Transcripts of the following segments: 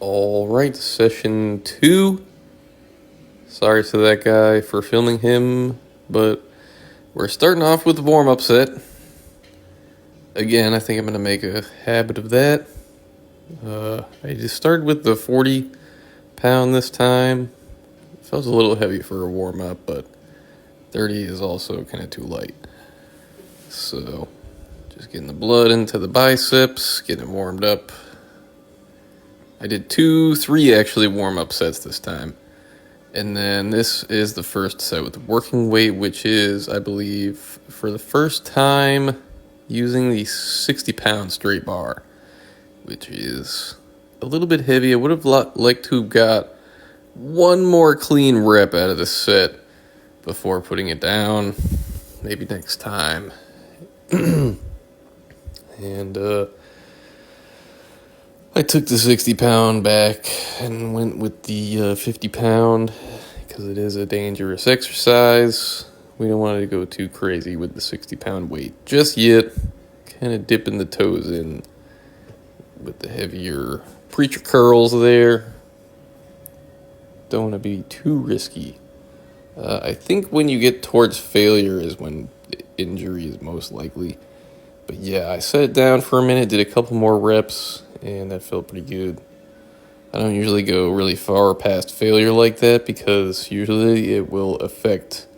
All right, session 2. Sorry to that guy for filming him, but we're starting off with the warm-up set. Again, I think I'm going to make a habit of that. I just started with the 40 pound this time. It felt a little heavy for a warm-up, but 30 is also kind of too light. So, just getting the blood into the biceps, getting it warmed up. I did 3 actually warm-up sets this time. And then this is the first set with the working weight, which is, I believe, for the first time using the 60-pound straight bar, which is a little bit heavy. I would have liked to have got one more clean rep out of this set before putting it down. Maybe next time. And I took the 60-pound back and went with the 50-pound because it is a dangerous exercise. We don't want to go too crazy with the 60-pound weight just yet. Kind of dipping the toes in with the heavier preacher curls there. Don't want to be too risky. I think when you get towards failure is when injury is most likely. But yeah, I set it down for a minute, did a couple more reps, and that felt pretty good. I don't usually go really far past failure like that because usually it will affect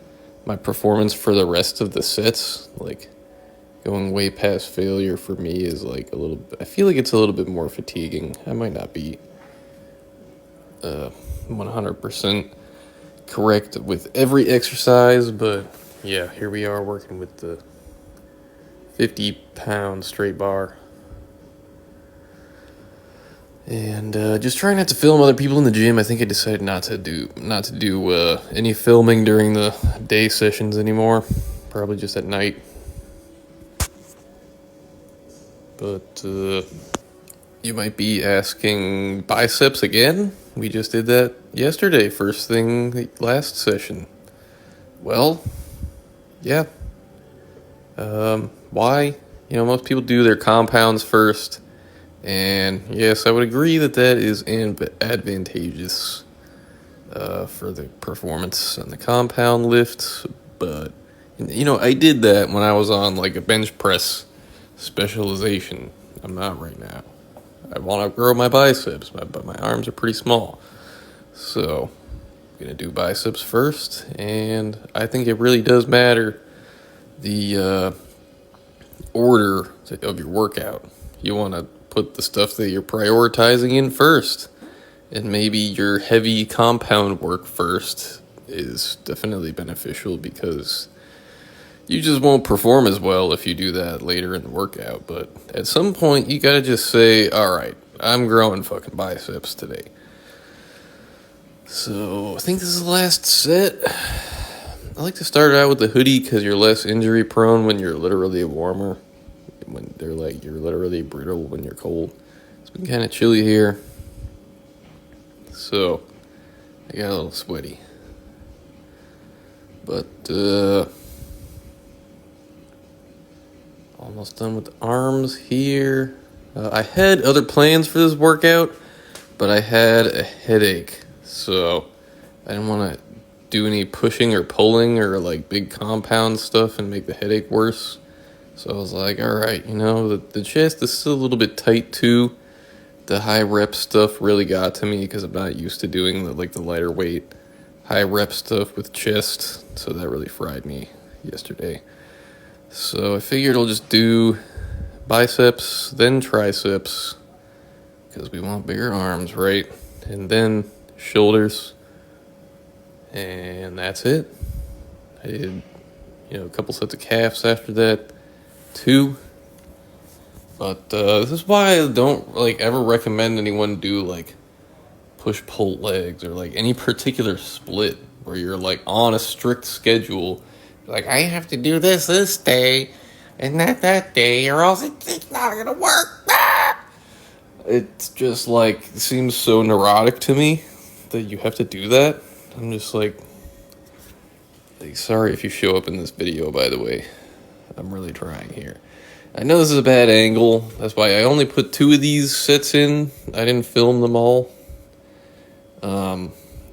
my performance for the rest of the sets. Like, going way past failure for me is like I feel like it's a little bit more fatiguing. I might not be 100% correct with every exercise, but yeah, here we are working with the 50-pound straight bar. And just trying not to film other people in the gym. I think I decided not to do any filming during the day sessions anymore. Probably just at night. But you might be asking, biceps again? We just did that yesterday, first thing last session. Well, yeah. Why? Most people do their compounds first. And yes, I would agree that is advantageous for the performance on the compound lifts. But, I did that when I was on like a bench press specialization. I'm not right now. I want to grow my biceps, but my arms are pretty small. So, I'm going to do biceps first. And I think it really does matter the order of your workout. You want to put the stuff that you're prioritizing in first. And maybe your heavy compound work first is definitely beneficial because you just won't perform as well if you do that later in the workout. But at some point, you gotta just say, all right, I'm growing fucking biceps today. So I think this is the last set. I like to start out with the hoodie because you're less injury prone when you're literally warmer. When they're like, you're literally brittle when you're cold. It's been kind of chilly here. So, I got a little sweaty. But, almost done with the arms here. I had other plans for this workout, but I had a headache. So, I didn't want to do any pushing or pulling or like big compound stuff and make the headache worse. So I was like, all right, the chest is still a little bit tight too. The high rep stuff really got to me because I'm not used to doing the lighter weight, high rep stuff with chest. So that really fried me yesterday. So I figured I'll just do biceps, then triceps, because we want bigger arms, right? And then shoulders. And that's it. I did, a couple sets of calves after that. 2. But this is why I don't ever recommend anyone do push-pull legs or any particular split where you're on a strict schedule. I have to do this day and that day or else it's not gonna work. It's just it seems so neurotic to me that you have to do that. I'm just sorry if you show up in this video, by the way. I'm really trying here. I know this is a bad angle. That's why I only put 2 of these sets in. I didn't film them all.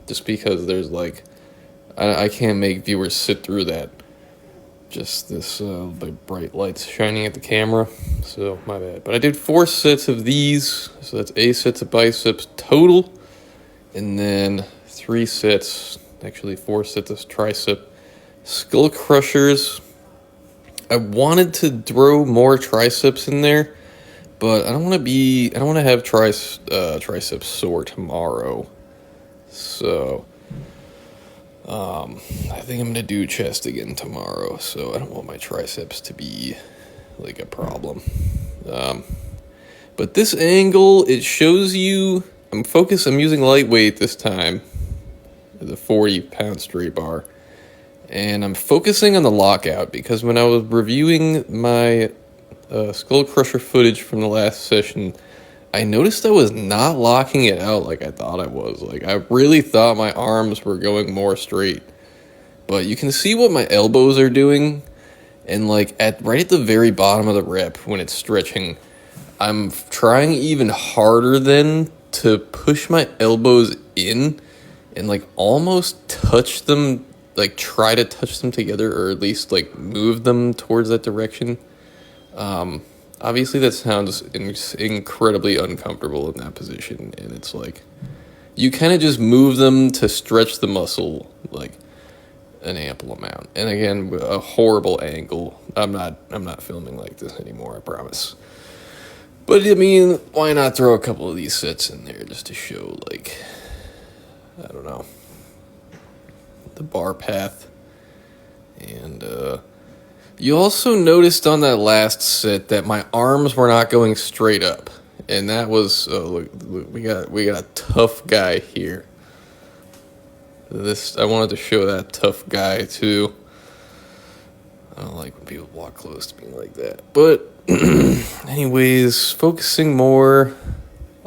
just because there's like, I can't make viewers sit through that. Just this like bright lights shining at the camera, so my bad. But I did 4 sets of these, so that's 8 sets of biceps total, and then 3 sets, actually 4 sets of tricep skull crushers. I wanted to throw more triceps in there, but I don't want to have triceps sore tomorrow, so. I think I'm gonna do chest again tomorrow, so I don't want my triceps to be like a problem. But this angle, it shows you, I'm using lightweight this time, the 40-pound straight bar, and I'm focusing on the lockout because when I was reviewing my skull crusher footage from the last session, I noticed I was not locking it out like I thought I was. Like, I really thought my arms were going more straight. But you can see what my elbows are doing. And, like, right at the very bottom of the rep, when it's stretching, I'm trying even harder then to push my elbows in and, like, almost touch them, like, try to touch them together, or at least, like, move them towards that direction. Obviously, that sounds incredibly uncomfortable in that position, and it's like you kind of just move them to stretch the muscle like an ample amount. And again, a horrible angle. I'm not filming like this anymore, I promise. But I mean, why not throw a couple of these sets in there just to show, like, I don't know, the bar path. And you also noticed on that last set that my arms were not going straight up, and that was look, we got a tough guy here. I wanted to show that tough guy too. I don't like when people walk close to me like that. But anyways, focusing more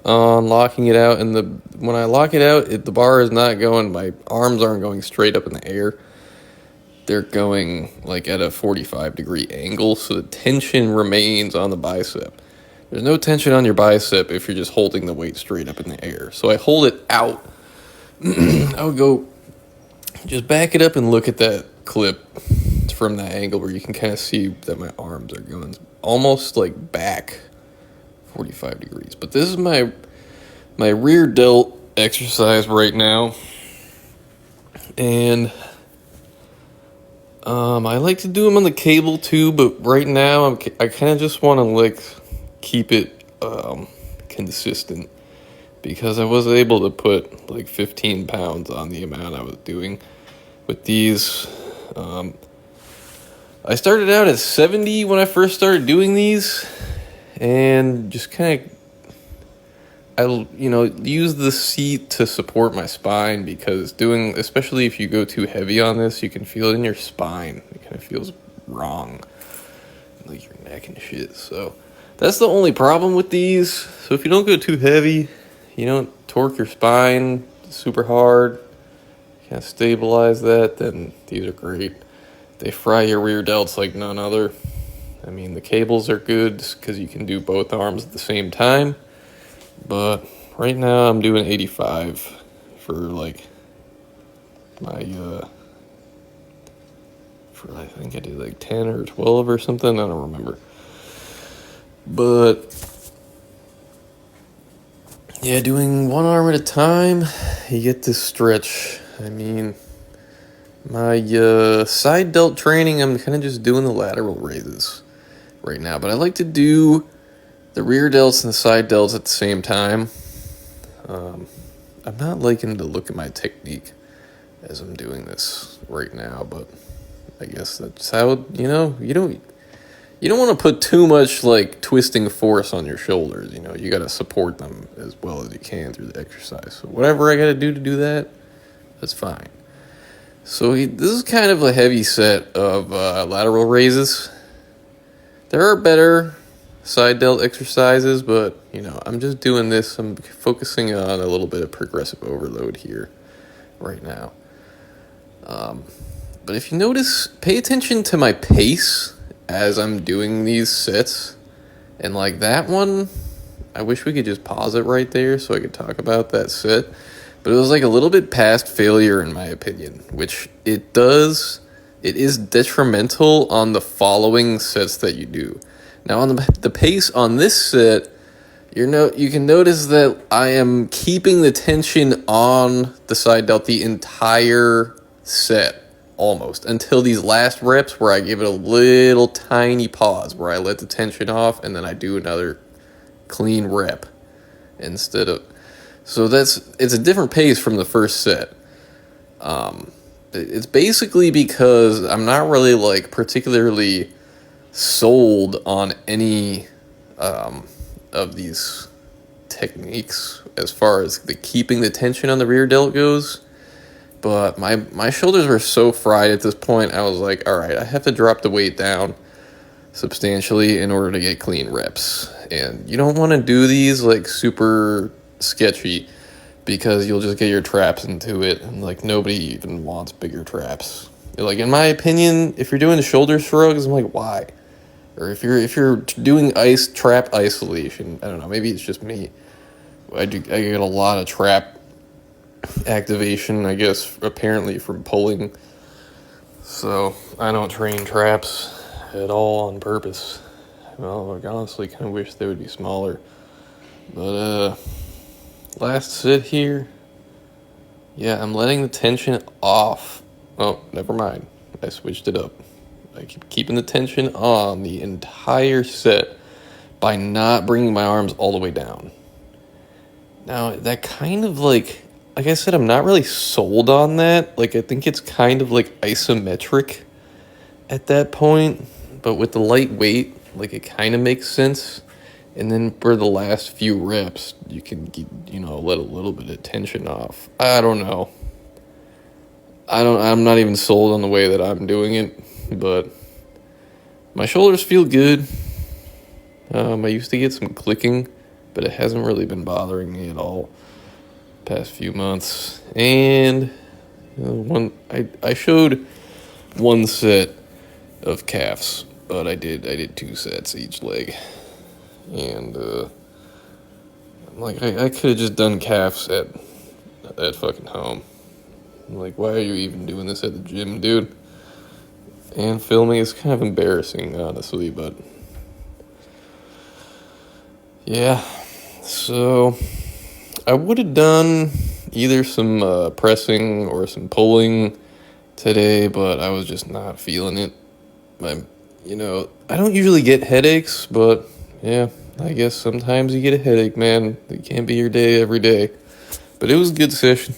on locking it out, and when I lock it out, the bar is not going. My arms aren't going straight up in the air. They're going like at a 45-degree angle, so the tension remains on the bicep. There's no tension on your bicep if you're just holding the weight straight up in the air. So I hold it out. I would go, just back it up and look at that clip from that angle where you can kind of see that my arms are going almost like back 45 degrees. But this is my rear delt exercise right now. And I like to do them on the cable too, but right now I kind of just want to like keep it consistent because I was able to put like 15 pounds on the amount I was doing with these. I started out at 70 when I first started doing these, and just kind of use the seat to support my spine because especially if you go too heavy on this, you can feel it in your spine. It kind of feels wrong, like your neck and shit. So that's the only problem with these. So if you don't go too heavy, you don't torque your spine super hard, kind of stabilize that, then these are great. They fry your rear delts like none other. I mean, the cables are good because you can do both arms at the same time. But right now I'm doing 85 for like my I think I did like 10 or 12 or something, I don't remember. But yeah, doing one arm at a time, you get this stretch. I mean, my side delt training, I'm kind of just doing the lateral raises right now, but I like to do the rear delts and the side delts at the same time. I'm not liking to look at my technique as I'm doing this right now, but I guess that's how, you don't want to put too much like twisting force on your shoulders. You got to support them as well as you can through the exercise. So whatever I got to do that, that's fine. So this is kind of a heavy set of lateral raises. There are better side delt exercises, but I'm just doing this. I'm focusing on a little bit of progressive overload here right now. But if you notice, pay attention to my pace as I'm doing these sets. And like that one, I wish we could just pause it right there so I could talk about that set. but it was like a little bit past failure in my opinion, which it is detrimental on the following sets that you do. Now on the pace on this set, you can notice that I am keeping the tension on the side delt the entire set, almost, until these last reps where I give it a little tiny pause, where I let the tension off, and then I do another clean rep instead of... So it's a different pace from the first set. It's basically because I'm not really, like, particularly sold on any of these techniques as far as the keeping the tension on the rear delt goes. But my shoulders were so fried at this point, I was like, all right, I have to drop the weight down substantially in order to get clean reps. And you don't want to do these like super sketchy, because you'll just get your traps into it, and like nobody even wants bigger traps. Like, in my opinion, if you're doing the shoulder shrugs, I'm like, why? Or if you're doing trap isolation, I don't know, maybe it's just me. I get a lot of trap activation, I guess, apparently from pulling. So I don't train traps at all on purpose. Well, I honestly kind of wish they would be smaller. But last sit here, yeah, I'm letting the tension off. Oh, never mind, I switched it up. I keep keeping the tension on the entire set by not bringing my arms all the way down. Now, that kind of like I said, I'm not really sold on that. Like, I think it's kind of like isometric at that point, but with the light weight, like, it kind of makes sense. And then for the last few reps, you can, let a little bit of tension off. I don't know. I'm not even sold on the way that I'm doing it, but my shoulders feel good. I used to get some clicking, but it hasn't really been bothering me at all past few months. And I showed one set of calves, but I did 2 sets each leg. And I could have just done calves at fucking home. Like, why are you even doing this at the gym, dude? And filming is kind of embarrassing, honestly, but yeah. So I would have done either some pressing or some pulling today, but I was just not feeling it. I don't usually get headaches, but yeah, I guess sometimes you get a headache, man. It can't be your day every day. But it was a good session.